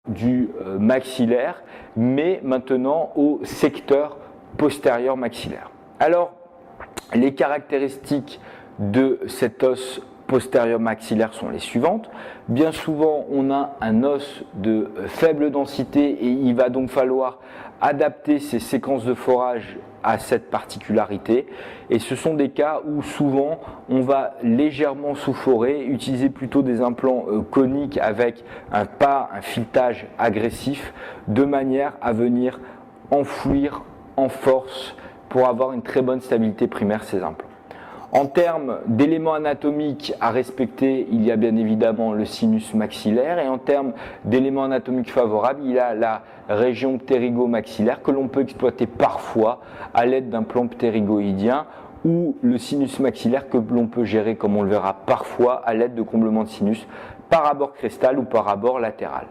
du maxillaire, mais maintenant au secteur postérieur maxillaire. Alors, les caractéristiques de cet os postérieur maxillaire sont les suivantes. Bien souvent, on a un os de faible densité et il va donc falloir adapter ces séquences de forage à cette particularité. Et ce sont des cas où souvent on va légèrement sous-forer, utiliser plutôt des implants coniques avec pas un filetage agressif, de manière à venir enfouir en force pour avoir une très bonne stabilité primaire ces implants. En termes d'éléments anatomiques à respecter, il y a bien évidemment le sinus maxillaire, et en termes d'éléments anatomiques favorables, il y a la région ptérygo-maxillaire que l'on peut exploiter parfois à l'aide d'un plan ptérygoïdien, ou le sinus maxillaire que l'on peut gérer, comme on le verra parfois, à l'aide de comblements de sinus par abord crestal ou par abord latéral.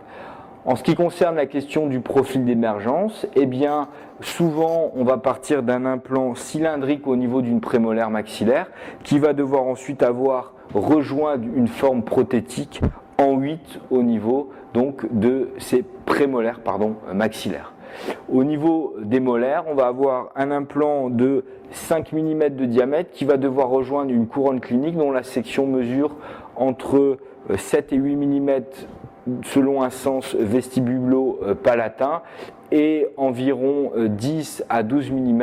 En ce qui concerne la question du profil d'émergence, eh bien, souvent on va partir d'un implant cylindrique au niveau d'une prémolaire maxillaire qui va devoir ensuite avoir rejoint une forme prothétique en 8 au niveau donc de ces prémolaires maxillaires. Au niveau des molaires, on va avoir un implant de 5 mm de diamètre qui va devoir rejoindre une couronne clinique dont la section mesure entre 7 et 8 mm selon un sens vestibulo-palatin et environ 10 à 12 mm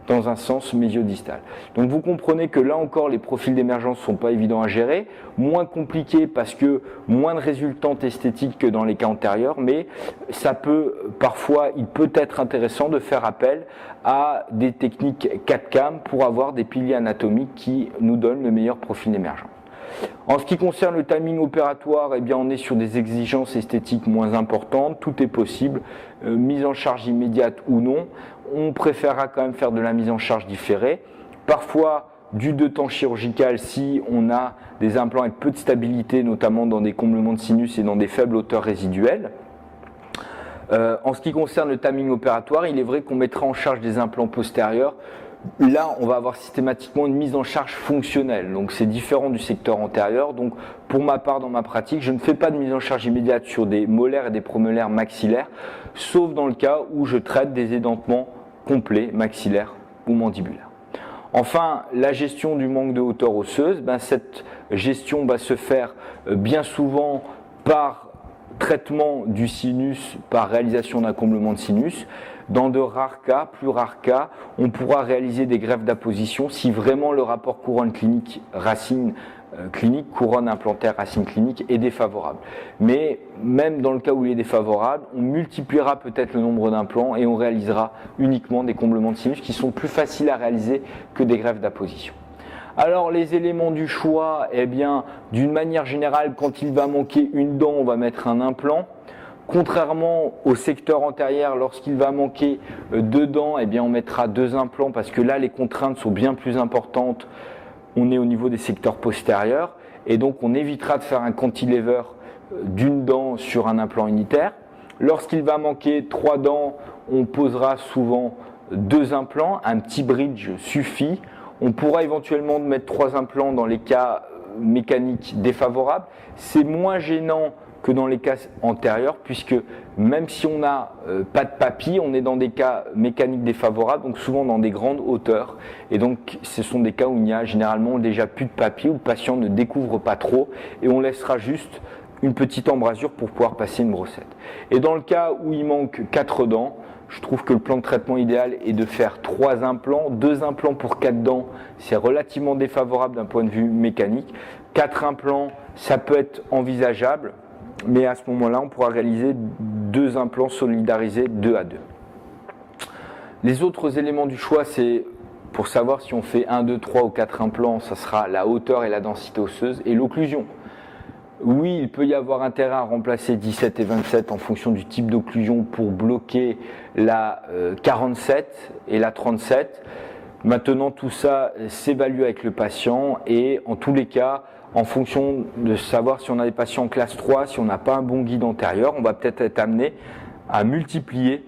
dans un sens mésiodistal. Donc vous comprenez que là encore les profils d'émergence ne sont pas évidents à gérer, moins compliqués parce que moins de résultantes esthétiques que dans les cas antérieurs, mais ça peut parfois, il peut être intéressant de faire appel à des techniques 4CAM pour avoir des piliers anatomiques qui nous donnent le meilleur profil d'émergence. En ce qui concerne le timing opératoire, eh bien on est sur des exigences esthétiques moins importantes, tout est possible, mise en charge immédiate ou non. On préférera quand même faire de la mise en charge différée. Parfois du 2 temps chirurgical si on a des implants avec peu de stabilité, notamment dans des comblements de sinus et dans des faibles hauteurs résiduelles. En ce qui concerne le timing opératoire, il est vrai qu'on mettra en charge des implants postérieurs. Là, on va avoir systématiquement une mise en charge fonctionnelle, donc c'est différent du secteur antérieur. Donc pour ma part, dans ma pratique, je ne fais pas de mise en charge immédiate sur des molaires et des prémolaires maxillaires, sauf dans le cas où je traite des édentements complets maxillaires ou mandibulaires. Enfin, la gestion du manque de hauteur osseuse, cette gestion va se faire bien souvent par traitement du sinus, par réalisation d'un comblement de sinus. Dans de rares cas, plus rares cas, on pourra réaliser des greffes d'apposition si vraiment le rapport couronne clinique racine clinique, couronne implantaire racine clinique est défavorable. Mais même dans le cas où il est défavorable, on multipliera peut-être le nombre d'implants et on réalisera uniquement des comblements de sinus qui sont plus faciles à réaliser que des greffes d'apposition. Alors les éléments du choix, eh bien d'une manière générale, quand il va manquer une dent, on va mettre un implant. Contrairement au secteur antérieur, lorsqu'il va manquer 2 dents, eh bien on mettra 2 implants parce que là les contraintes sont bien plus importantes. On est au niveau des secteurs postérieurs et donc on évitera de faire un cantilever d'une dent sur un implant unitaire. Lorsqu'il va manquer 3 dents, on posera souvent 2 implants, un petit bridge suffit. On pourra éventuellement mettre 3 implants dans les cas mécaniques défavorables. C'est moins gênant que dans les cas antérieurs, puisque même si on n'a pas de papilles, on est dans des cas mécaniques défavorables, donc souvent dans des grandes hauteurs, et donc ce sont des cas où il n'y a généralement déjà plus de papilles, où le patient ne découvre pas trop, et on laissera juste une petite embrasure pour pouvoir passer une brossette. Et dans le cas où il manque 4 dents, je trouve que le plan de traitement idéal est de faire 3 implants, 2 implants pour 4 dents, c'est relativement défavorable d'un point de vue mécanique. 4 implants, ça peut être envisageable, mais à ce moment-là, on pourra réaliser 2 implants solidarisés 2 à 2. Les autres éléments du choix, c'est pour savoir si on fait 1, 2, 3 ou 4 implants, ça sera la hauteur et la densité osseuse et l'occlusion. Oui, il peut y avoir intérêt à remplacer 17 et 27 en fonction du type d'occlusion pour bloquer la 47 et la 37. Maintenant, tout ça s'évalue avec le patient et en tous les cas, en fonction de savoir si on a des patients en classe 3, si on n'a pas un bon guide antérieur, on va peut-être être amené à multiplier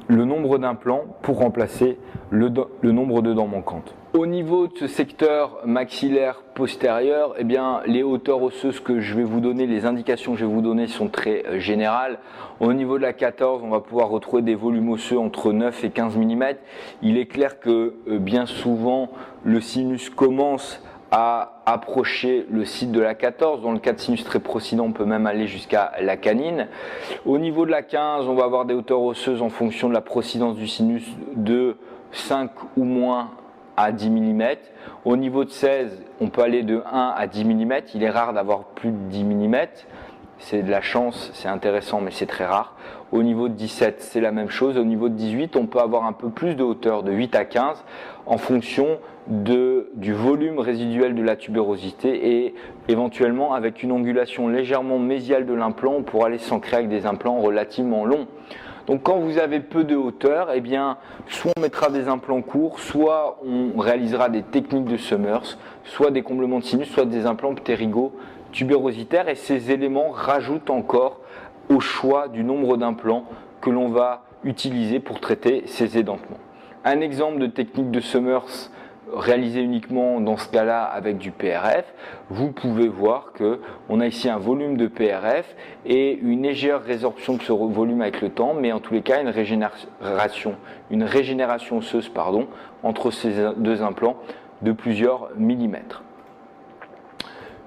le nombre d'implants pour remplacer le nombre de dents manquantes. Au niveau de ce secteur maxillaire postérieur, eh bien, les hauteurs osseuses que je vais vous donner, les indications que je vais vous donner sont très générales. Au niveau de la 14, on va pouvoir retrouver des volumes osseux entre 9 et 15 mm. Il est clair que bien souvent, le sinus commence à approcher le site de la 14. Dans le cas de sinus très procident, on peut même aller jusqu'à la canine. Au niveau de la 15, on va avoir des hauteurs osseuses en fonction de la procidence du sinus de 5 ou moins à 10 mm. Au niveau de 16, on peut aller de 1 à 10 mm. Il est rare d'avoir plus de 10 mm. C'est de la chance, c'est intéressant, mais c'est très rare. Au niveau de 17, c'est la même chose. Au niveau de 18, on peut avoir un peu plus de hauteur, de 8 à 15, en fonction du volume résiduel de la tubérosité et éventuellement avec une angulation légèrement mésiale de l'implant, on pourra aller s'ancrer avec des implants relativement longs. Donc quand vous avez peu de hauteur, eh bien, soit on mettra des implants courts, soit on réalisera des techniques de Summers, soit des comblements de sinus, soit des implants ptérygo-tubérositaires. Et ces éléments rajoutent encore au choix du nombre d'implants que l'on va utiliser pour traiter ces édentements. Un exemple de technique de Summers réalisé uniquement dans ce cas-là avec du PRF, vous pouvez voir qu'on a ici un volume de PRF et une légère résorption de ce volume avec le temps, mais en tous les cas une régénération osseuse entre ces deux implants de plusieurs millimètres.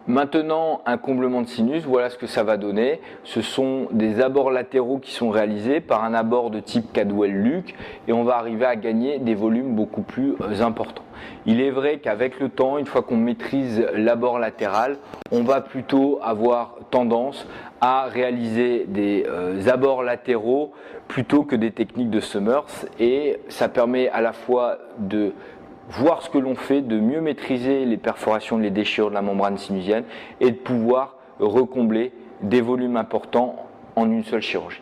Maintenant, un comblement de sinus, voilà ce que ça va donner. Ce sont des abords latéraux qui sont réalisés par un abord de type Cadwell-Luc et on va arriver à gagner des volumes beaucoup plus importants. Il est vrai qu'avec le temps, une fois qu'on maîtrise l'abord latéral, on va plutôt avoir tendance à réaliser des abords latéraux plutôt que des techniques de Summers et ça permet à la fois de voir ce que l'on fait, de mieux maîtriser les perforations, les déchirures de la membrane sinusienne et de pouvoir recombler des volumes importants en une seule chirurgie.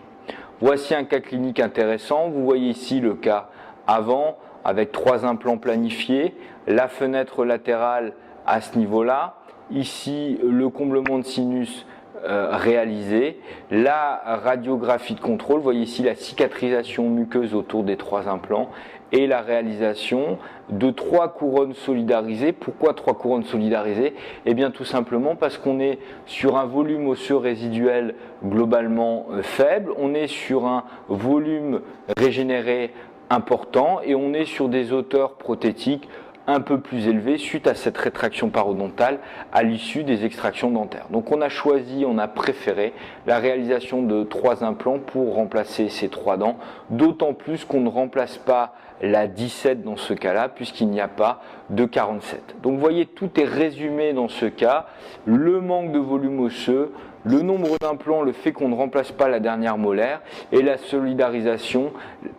Voici un cas clinique intéressant. Vous voyez ici le cas avant avec 3 implants planifiés, la fenêtre latérale à ce niveau-là, ici le comblement de sinus réalisé, la radiographie de contrôle, vous voyez ici la cicatrisation muqueuse autour des 3 implants et la réalisation de 3 couronnes solidarisées. Pourquoi 3 couronnes solidarisées? Eh bien tout simplement parce qu'on est sur un volume osseux résiduel globalement faible, on est sur un volume régénéré important et on est sur des hauteurs prothétiques un peu plus élevées suite à cette rétraction parodontale à l'issue des extractions dentaires. Donc on a préféré la réalisation de 3 implants pour remplacer ces 3 dents, d'autant plus qu'on ne remplace pas la 17 dans ce cas-là puisqu'il n'y a pas de 47. Donc vous voyez, tout est résumé dans ce cas, le manque de volume osseux, le nombre d'implants, le fait qu'on ne remplace pas la dernière molaire et la solidarisation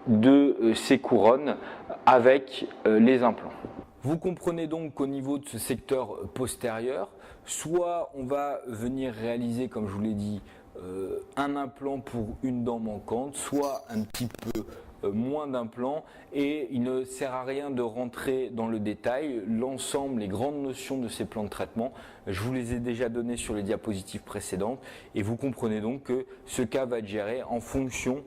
de ces couronnes avec les implants. Vous comprenez donc qu'au niveau de ce secteur postérieur, soit on va venir réaliser, comme je vous l'ai dit, un implant pour une dent manquante, soit un petit peu moins d'implants, et il ne sert à rien de rentrer dans le détail. L'ensemble, les grandes notions de ces plans de traitement, je vous les ai déjà données sur les diapositives précédentes et vous comprenez donc que ce cas va être géré en fonction